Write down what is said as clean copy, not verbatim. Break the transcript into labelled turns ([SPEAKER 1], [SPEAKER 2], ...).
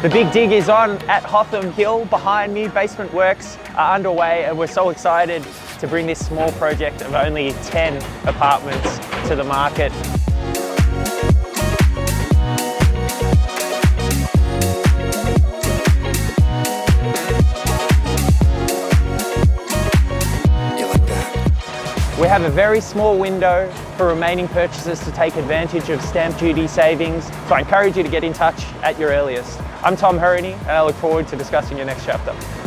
[SPEAKER 1] The big dig is on at Hotham Hill behind me. Basement works are underway and we're so excited to bring this small project of only 10 apartments to the market. We have a very small window for remaining purchasers to take advantage of stamp duty savings, so I encourage you to get in touch at your earliest. I'm Tom Curran and I look forward to discussing your next chapter.